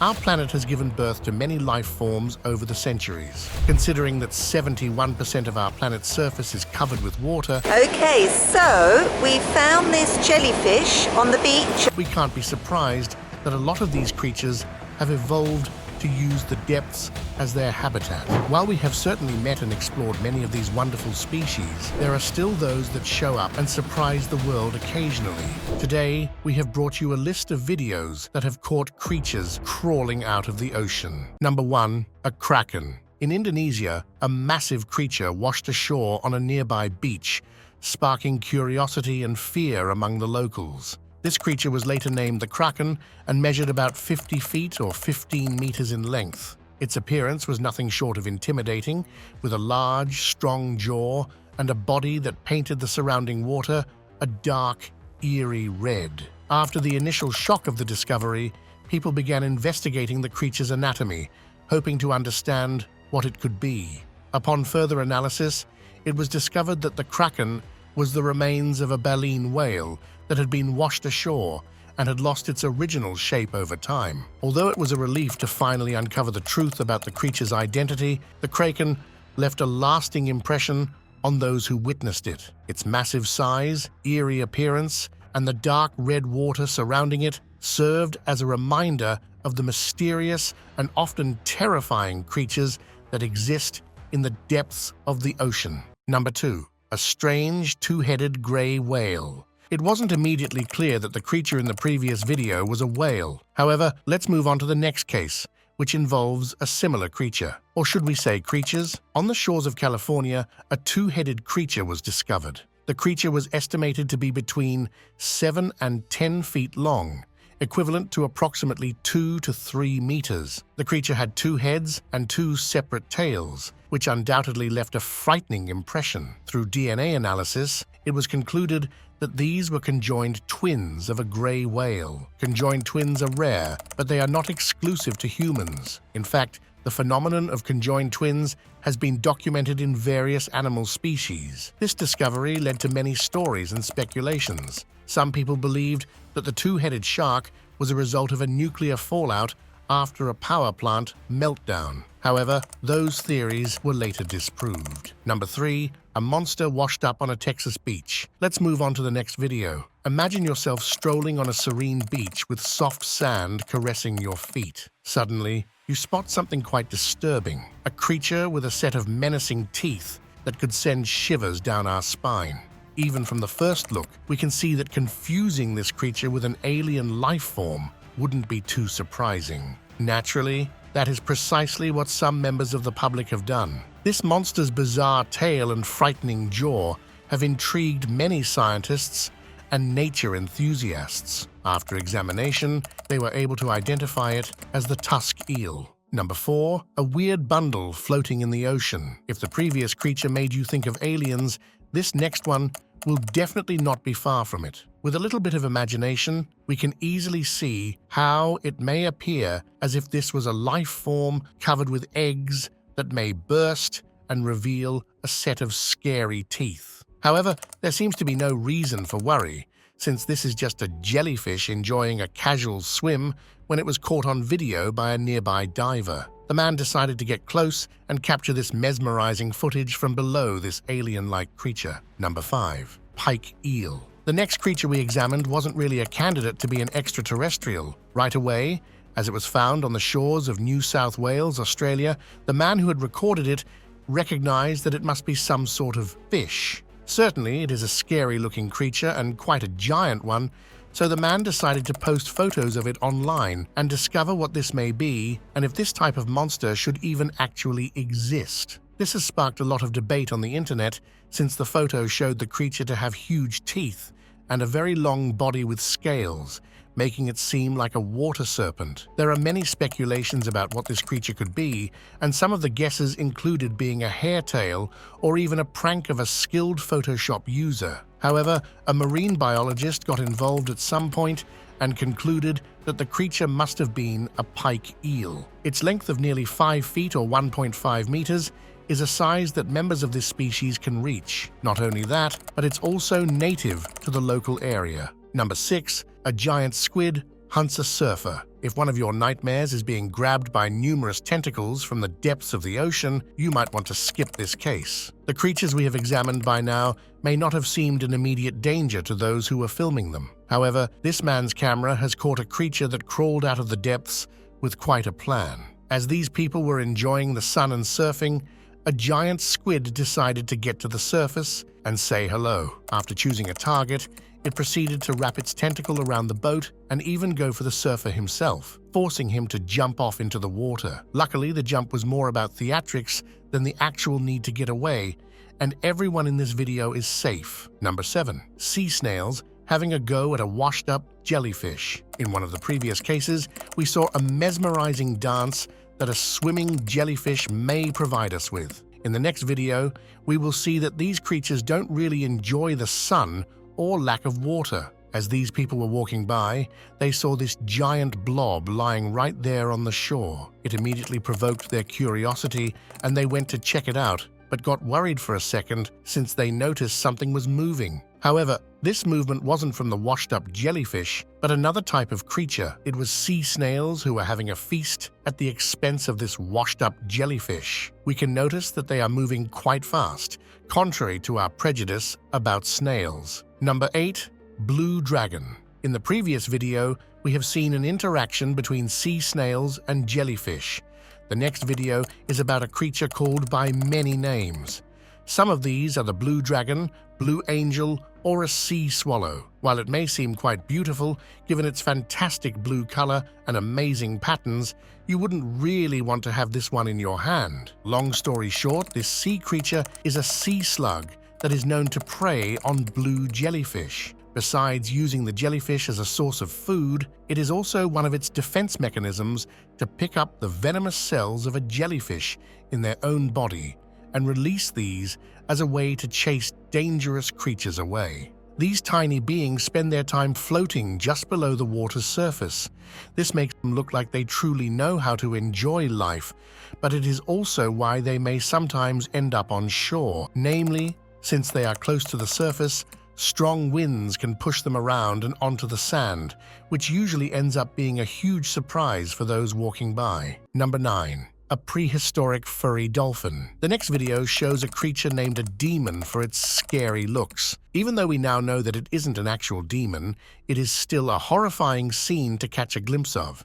Our planet has given birth to many life forms over the centuries. Considering that 71% of our planet's surface is covered with water, Okay, so we found this jellyfish on the beach. we can't be surprised that a lot of these creatures have evolved to use the depths as their habitat. While we have certainly met and explored many of these wonderful species, there are still those that show up and surprise the world occasionally. Today, we have brought you a list of videos that have caught creatures crawling out of the ocean. Number 1. A kraken. In Indonesia, a massive creature washed ashore on a nearby beach, sparking curiosity and fear among the locals. This creature was later named the Kraken and measured about 50 feet or 15 meters in length. Its appearance was nothing short of intimidating, with a large, strong jaw and a body that painted the surrounding water a dark, eerie red. After the initial shock of the discovery, people began investigating the creature's anatomy, hoping to understand what it could be. Upon further analysis, it was discovered that the Kraken was the remains of a baleen whale that had been washed ashore and had lost its original shape over time. Although it was a relief to finally uncover the truth about the creature's identity, the Kraken left a lasting impression on those who witnessed it. Its massive size, eerie appearance, and the dark red water surrounding it served as a reminder of the mysterious and often terrifying creatures that exist in the depths of the ocean. Number 2. A strange two-headed gray whale. It wasn't immediately clear that the creature in the previous video was a whale. However, let's move on to the next case, which involves a similar creature. Or should we say creatures? On the shores of California, a two-headed creature was discovered. The creature was estimated to be between 7 and 10 feet long, equivalent to approximately 2 to 3 meters. The creature had 2 heads and 2 separate tails, which undoubtedly left a frightening impression. Through DNA analysis, it was concluded that these were conjoined twins of a gray whale. Conjoined twins are rare, but they are not exclusive to humans. In fact, the phenomenon of conjoined twins has been documented in various animal species. This discovery led to many stories and speculations. Some people believed that the two-headed shark was a result of a nuclear fallout after a power plant meltdown. However, those theories were later disproved. Number 3. A monster washed up on a Texas beach. Let's move on to the next video. Imagine yourself strolling on a serene beach with soft sand caressing your feet. Suddenly, you spot something quite disturbing. A creature with a set of menacing teeth that could send shivers down our spine. Even from the first look, we can see that confusing this creature with an alien life form wouldn't be too surprising. Naturally, that is precisely what some members of the public have done. This monster's bizarre tail and frightening jaw have intrigued many scientists and nature enthusiasts. After examination, they were able to identify it as the tusk eel. Number 4. A weird bundle floating in the ocean. If the previous creature made you think of aliens, this next one will definitely not be far from it. With a little bit of imagination, we can easily see how it may appear as if this was a life form covered with eggs that may burst and reveal a set of scary teeth. However, there seems to be no reason for worry, since this is just a jellyfish enjoying a casual swim when it was caught on video by a nearby diver. The man decided to get close and capture this mesmerizing footage from below this alien-like creature. Number 5. Pike eel. The next creature we examined wasn't really a candidate to be an extraterrestrial. Right away, as it was found on the shores of New South Wales, Australia, the man who had recorded it recognized that it must be some sort of fish. Certainly, it is a scary-looking creature and quite a giant one, so the man decided to post photos of it online and discover what this may be and if this type of monster should even actually exist. This has sparked a lot of debate on the internet since the photo showed the creature to have huge teeth and a very long body with scales, making it seem like a water serpent. There are many speculations about what this creature could be, and some of the guesses included being a hairtail or even a prank of a skilled Photoshop user. However, a marine biologist got involved at some point and concluded that the creature must have been a pike eel. Its length of nearly 5 feet or 1.5 meters is a size that members of this species can reach. Not only that, but it's also native to the local area. Number 6. A giant squid hunts a surfer. If one of your nightmares is being grabbed by numerous tentacles from the depths of the ocean, you might want to skip this case. The creatures we have examined by now may not have seemed an immediate danger to those who were filming them. However, this man's camera has caught a creature that crawled out of the depths with quite a plan. As these people were enjoying the sun and surfing, a giant squid decided to get to the surface and say hello. After choosing a target, it proceeded to wrap its tentacle around the boat and even go for the surfer himself, forcing him to jump off into the water. Luckily, the jump was more about theatrics than the actual need to get away, and everyone in this video is safe. Number 7. Sea snails having a go at a washed-up jellyfish. In one of the previous cases, we saw a mesmerizing dance that a swimming jellyfish may provide us with. In the next video, we will see that these creatures don't really enjoy the sun or lack of water. As these people were walking by, they saw this giant blob lying right there on the shore. It immediately provoked their curiosity and they went to check it out, but got worried for a second since they noticed something was moving. However, this movement wasn't from the washed-up jellyfish, but another type of creature. It was sea snails who were having a feast at the expense of this washed-up jellyfish. We can notice that they are moving quite fast, contrary to our prejudice about snails. Number 8. Blue dragon. In the previous video, we have seen an interaction between sea snails and jellyfish. The next video is about a creature called by many names. Some of these are the blue dragon, blue angel, or a sea swallow. While it may seem quite beautiful, given its fantastic blue color and amazing patterns, you wouldn't really want to have this one in your hand. Long story short, this sea creature is a sea slug that is known to prey on blue jellyfish. Besides using the jellyfish as a source of food, it is also one of its defense mechanisms to pick up the venomous cells of a jellyfish in their own body and release these as a way to chase dangerous creatures away. These tiny beings spend their time floating just below the water's surface. This makes them look like they truly know how to enjoy life, but it is also why they may sometimes end up on shore. Namely, since they are close to the surface, strong winds can push them around and onto the sand, which usually ends up being a huge surprise for those walking by. Number 9. A prehistoric furry dolphin. The next video shows a creature named a demon for its scary looks. Even though we now know that it isn't an actual demon, it is still a horrifying scene to catch a glimpse of.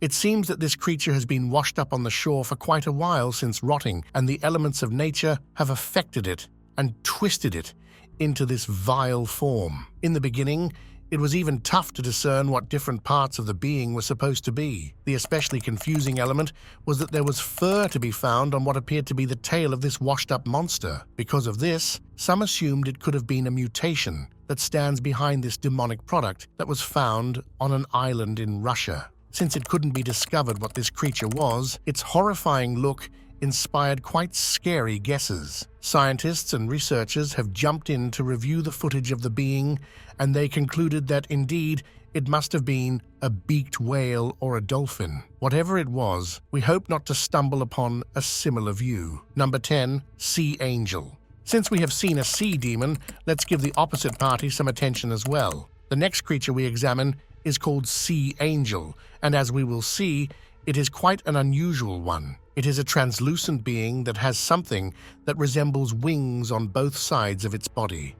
It seems that this creature has been washed up on the shore for quite a while since rotting, and the elements of nature have affected it and twisted it into this vile form. In the beginning, it was even tough to discern what different parts of the being were supposed to be. The especially confusing element was that there was fur to be found on what appeared to be the tail of this washed-up monster. Because of this, some assumed it could have been a mutation that stands behind this demonic product that was found on an island in Russia. Since it couldn't be discovered what this creature was, its horrifying look inspired quite scary guesses. Scientists and researchers have jumped in to review the footage of the being, and they concluded that indeed it must have been a beaked whale or a dolphin. Whatever it was, we hope not to stumble upon a similar view. Number 10. Sea angel. Since we have seen a sea demon, let's give the opposite party some attention as well. The next creature we examine is called sea angel, and as we will see, it is quite an unusual one. It is a translucent being that has something that resembles wings on both sides of its body.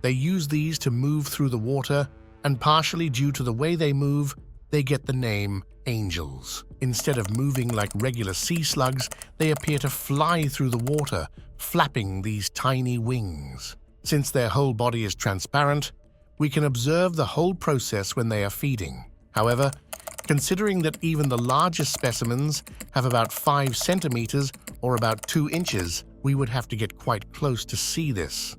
They use these to move through the water, and partially due to the way they move, they get the name angels. Instead of moving like regular sea slugs, they appear to fly through the water, flapping these tiny wings. Since their whole body is transparent, we can observe the whole process when they are feeding. However, considering that even the largest specimens have about 5 centimeters or about 2 inches, we would have to get quite close to see this.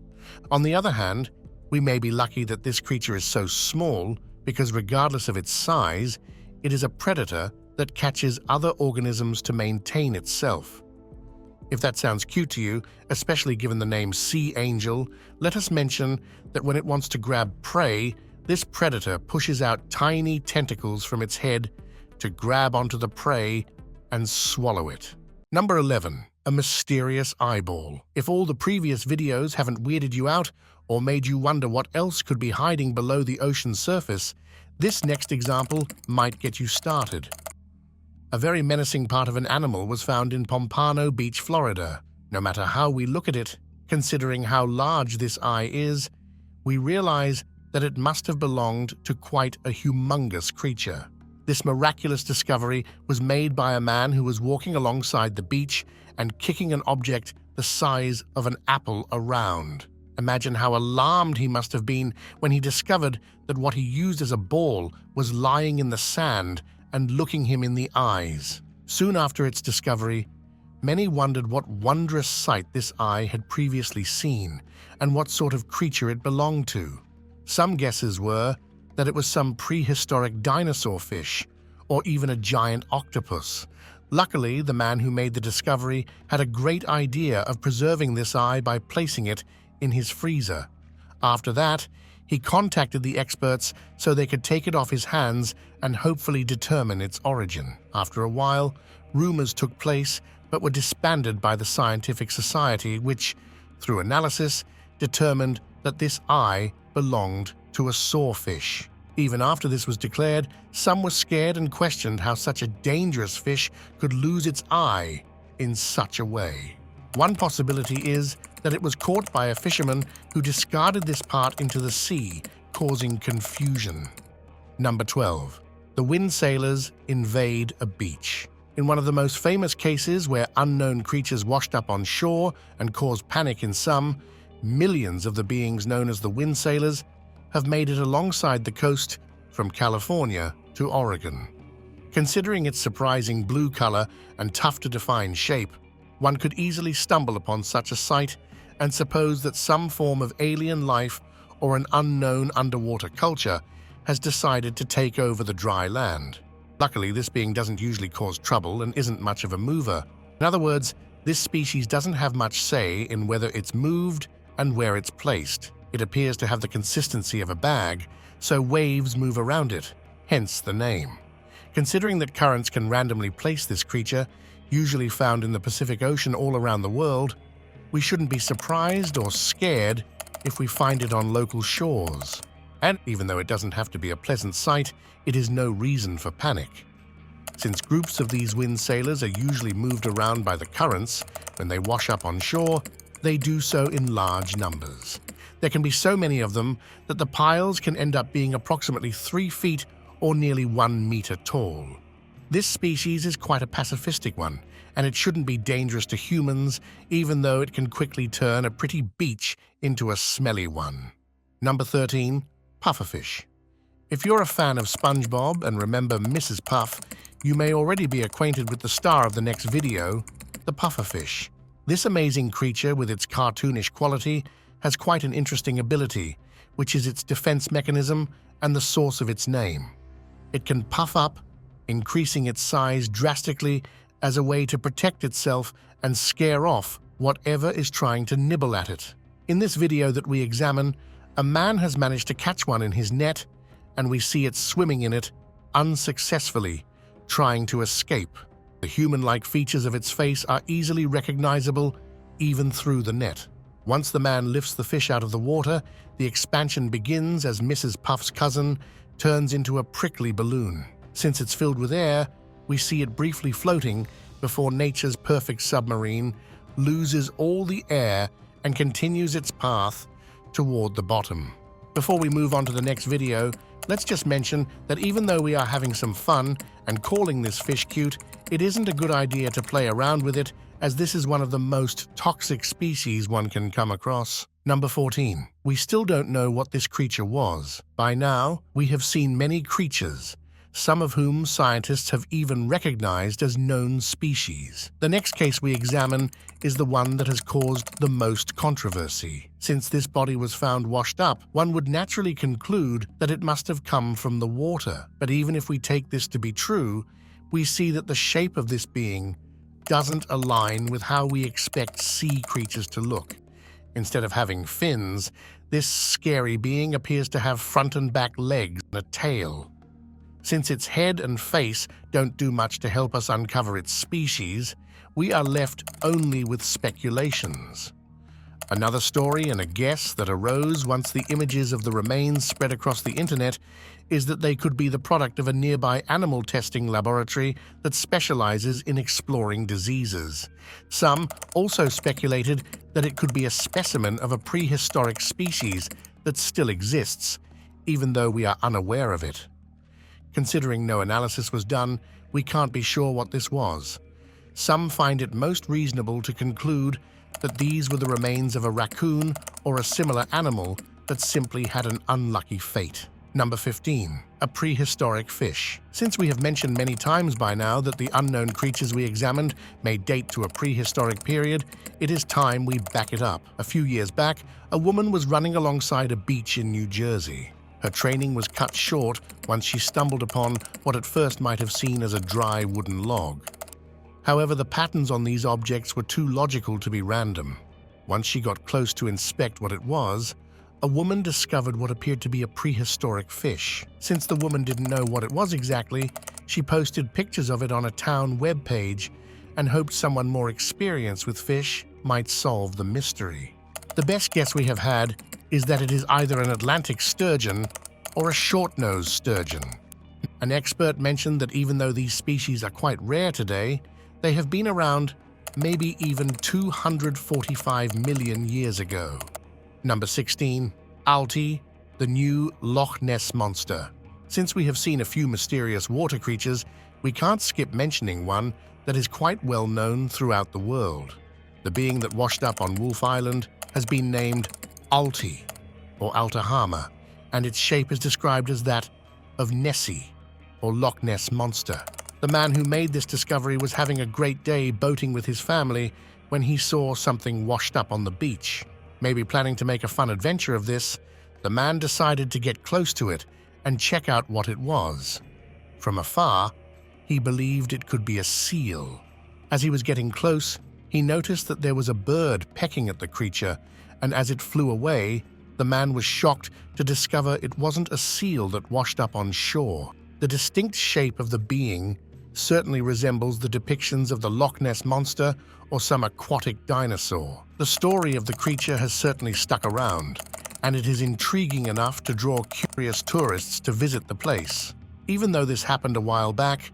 On the other hand, we may be lucky that this creature is so small because regardless of its size, it is a predator that catches other organisms to maintain itself. If that sounds cute to you, especially given the name sea angel, let us mention that when it wants to grab prey, this predator pushes out tiny tentacles from its head to grab onto the prey and swallow it. Number 11. A mysterious eyeball. If all the previous videos haven't weirded you out or made you wonder what else could be hiding below the ocean surface, This next example might get you started. A very menacing part of an animal was found in Pompano Beach, Florida. No matter how we look at it, considering how large this eye is, we realize that it must have belonged to quite a humongous creature. This miraculous discovery was made by a man who was walking alongside the beach and kicking an object the size of an apple around. Imagine how alarmed he must have been when he discovered that what he used as a ball was lying in the sand and looking him in the eyes. Soon after its discovery, many wondered what wondrous sight this eye had previously seen and what sort of creature it belonged to. Some guesses were that it was some prehistoric dinosaur fish or even a giant octopus. Luckily, the man who made the discovery had a great idea of preserving this eye by placing it in his freezer. After that, he contacted the experts so they could take it off his hands and hopefully determine its origin. After a while, rumors took place but were disbanded by the scientific society, which, through analysis, determined that this eye belonged to a sawfish. Even after this was declared, some were scared and questioned how such a dangerous fish could lose its eye in such a way. One possibility is that it was caught by a fisherman who discarded this part into the sea, causing confusion. Number 12. The wind sailors invade a beach. In one of the most famous cases where unknown creatures washed up on shore and caused panic in some, millions of the beings known as the wind sailors have made it alongside the coast from California to Oregon. Considering its surprising blue color and tough-to-define shape, one could easily stumble upon such a sight and suppose that some form of alien life or an unknown underwater culture has decided to take over the dry land. Luckily, this being doesn't usually cause trouble and isn't much of a mover. In other words, this species doesn't have much say in whether it's moved and where it's placed. It appears to have the consistency of a bag, so waves move around it, hence the name. Considering that currents can randomly place this creature, usually found in the Pacific Ocean all around the world, we shouldn't be surprised or scared if we find it on local shores. And even though it doesn't have to be a pleasant sight, it is no reason for panic. Since groups of these wind sailors are usually moved around by the currents when they wash up on shore, they do so in large numbers. There can be so many of them that the piles can end up being approximately 3 feet or nearly 1 meter tall. This species is quite a pacifistic one, and it shouldn't be dangerous to humans, even though it can quickly turn a pretty beach into a smelly one. Number 13. Pufferfish. If you're a fan of SpongeBob and remember Mrs. Puff, you may already be acquainted with the star of the next video, the pufferfish. This amazing creature, with its cartoonish quality, has quite an interesting ability, which is its defense mechanism and the source of its name. It can puff up, increasing its size drastically as a way to protect itself and scare off whatever is trying to nibble at it. In this video that we examine, a man has managed to catch one in his net, and we see it swimming in it unsuccessfully, trying to escape. The human-like features of its face are easily recognizable even through the net. Once the man lifts the fish out of the water, the expansion begins as Mrs. Puff's cousin turns into a prickly balloon. Since it's filled with air, we see it briefly floating before nature's perfect submarine loses all the air and continues its path toward the bottom. Before we move on to the next video, let's just mention that even though we are having some fun and calling this fish cute, it isn't a good idea to play around with it, as this is one of the most toxic species one can come across. Number 14. We still don't know what this creature was. By now, we have seen many creatures, some of whom scientists have even recognized as known species. The next case we examine is the one that has caused the most controversy. Since this body was found washed up, one would naturally conclude that it must have come from the water. But even if we take this to be true, we see that the shape of this being doesn't align with how we expect sea creatures to look. Instead of having fins, this scary being appears to have front and back legs and a tail. Since its head and face don't do much to help us uncover its species, we are left only with speculations. Another story and a guess that arose once the images of the remains spread across the internet is that they could be the product of a nearby animal testing laboratory that specializes in exploring diseases. Some also speculated that it could be a specimen of a prehistoric species that still exists, even though we are unaware of it. Considering no analysis was done, we can't be sure what this was. Some find it most reasonable to conclude that these were the remains of a raccoon or a similar animal that simply had an unlucky fate. Number 15. A prehistoric fish. Since we have mentioned many times by now that the unknown creatures we examined may date to a prehistoric period, it is time we back it up. A few years back, a woman was running alongside a beach in New Jersey. Her training was cut short once she stumbled upon what at first might have seen as a dry wooden log. However, the patterns on these objects were too logical to be random. Once she got close to inspect what it was, a woman discovered what appeared to be a prehistoric fish. Since the woman didn't know what it was exactly, she posted pictures of it on a town webpage and hoped someone more experienced with fish might solve the mystery. The best guess we have had is that it is either an Atlantic sturgeon or a short-nosed sturgeon. An expert mentioned that even though these species are quite rare today, they have been around maybe even 245 million years ago. Number 16. Alti, the new Loch Ness monster. Since we have seen a few mysterious water creatures, we can't skip mentioning one that is quite well known throughout the world. The being that washed up on Wolf Island has been named Alti, or Altahama, and its shape is described as that of Nessie, or Loch Ness monster. The man who made this discovery was having a great day boating with his family when he saw something washed up on the beach. Maybe planning to make a fun adventure of this, the man decided to get close to it and check out what it was. From afar, he believed it could be a seal. As he was getting close, he noticed that there was a bird pecking at the creature, and as it flew away, the man was shocked to discover it wasn't a seal that washed up on shore. The distinct shape of the being certainly resembles the depictions of the Loch Ness monster or some aquatic dinosaur. The story of the creature has certainly stuck around, and it is intriguing enough to draw curious tourists to visit the place. Even though this happened a while back,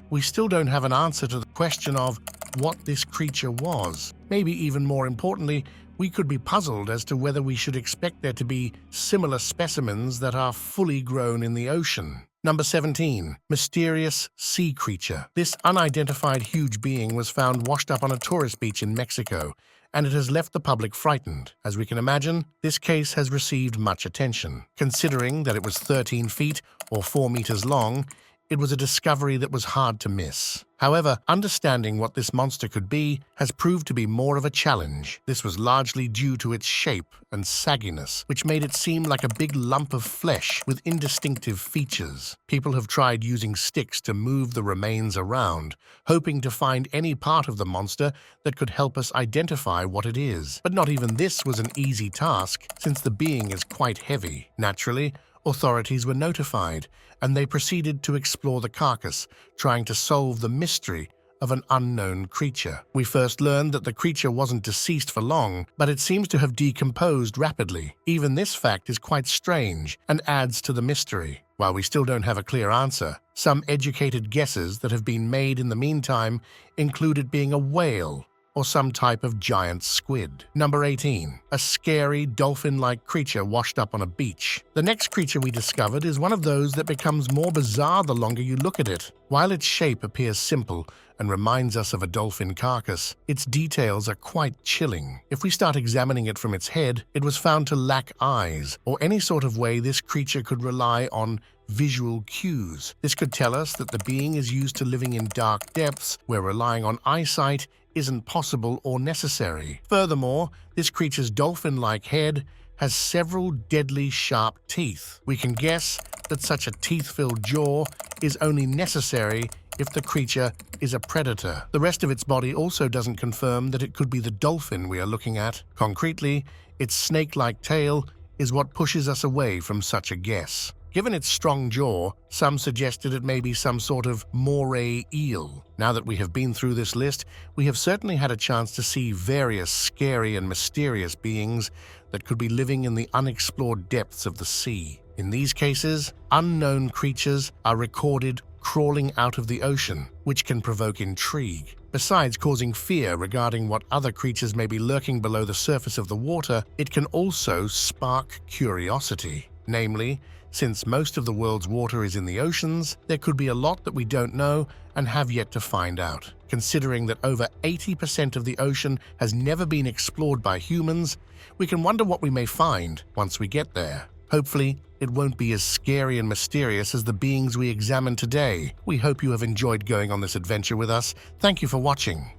we still don't have an answer to the question of what this creature was. Maybe even more importantly, we could be puzzled as to whether we should expect there to be similar specimens that are fully grown in the ocean. Number 17. Mysterious sea creature. This unidentified huge being was found washed up on a tourist beach in Mexico, and it has left the public frightened. As we can imagine, this case has received much attention. Considering that it was 13 feet or 4 meters long, it was a discovery that was hard to miss. However, understanding what this monster could be has proved to be more of a challenge. This was largely due to its shape and sagginess, which made it seem like a big lump of flesh with indistinctive features. People have tried using sticks to move the remains around, hoping to find any part of the monster that could help us identify what it is. But not even this was an easy task, since the being is quite heavy. Naturally, authorities were notified, and they proceeded to explore the carcass, trying to solve the mystery of an unknown creature. We first learned that the creature wasn't deceased for long, but it seems to have decomposed rapidly. Even this fact is quite strange and adds to the mystery. While we still don't have a clear answer, some educated guesses that have been made in the meantime include it being a whale or some type of giant squid. Number 18. A scary dolphin-like creature washed up on a beach. The next creature we discovered is one of those that becomes more bizarre the longer you look at it. While its shape appears simple and reminds us of a dolphin carcass, its details are quite chilling. If we start examining it from its head, it was found to lack eyes, or any sort of way this creature could rely on visual cues. This could tell us that the being is used to living in dark depths where relying on eyesight isn't possible or necessary. Furthermore, this creature's dolphin-like head has several deadly sharp teeth. We can guess that such a teeth-filled jaw is only necessary if the creature is a predator. The rest of its body also doesn't confirm that it could be the dolphin we are looking at. Concretely, its snake-like tail is what pushes us away from such a guess. Given its strong jaw, some suggested it may be some sort of moray eel. Now that we have been through this list, we have certainly had a chance to see various scary and mysterious beings that could be living in the unexplored depths of the sea. In these cases, unknown creatures are recorded crawling out of the ocean, which can provoke intrigue. Besides causing fear regarding what other creatures may be lurking below the surface of the water, it can also spark curiosity. Namely, since most of the world's water is in the oceans, there could be a lot that we don't know and have yet to find out. Considering that over 80% of the ocean has never been explored by humans, we can wonder what we may find once we get there. Hopefully, it won't be as scary and mysterious as the beings we examined today. We hope you have enjoyed going on this adventure with us. Thank you for watching.